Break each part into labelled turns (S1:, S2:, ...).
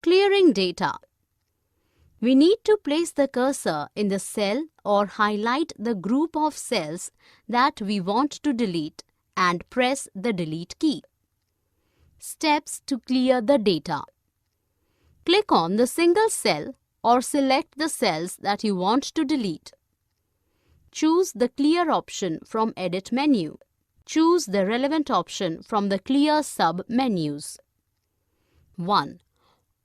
S1: Clearing data. We need to place the cursor in the cell or highlight the group of cells that we want to delete and press the delete key. Steps to clear the data. Click on the single cell or select the cells that you want to delete. Choose the Clear option from Edit menu. Choose the relevant option from the Clear sub-menus. 1.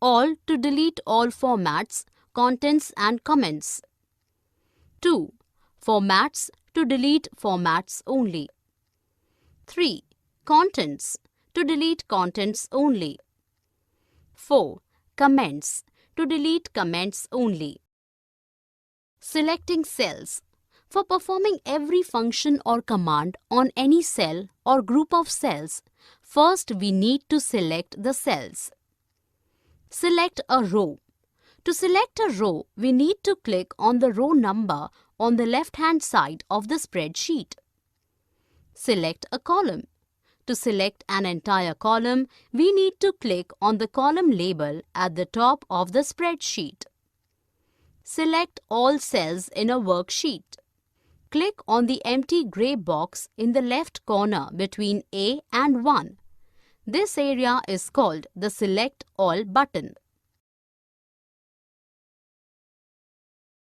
S1: All to delete all formats, contents and comments. 2. Formats to delete formats only. 3. Contents to delete contents only. 4. Comments to delete comments only. Selecting cells. For performing every function or command on any cell or group of cells, first we need to select the cells. Select a row. To select a row, we need to click on the row number on the left-hand side of the spreadsheet. Select a column. To select an entire column, we need to click on the column label at the top of the spreadsheet. Select all cells in a worksheet. Click on the empty grey box in the left corner between A and 1. This area is called the Select All button.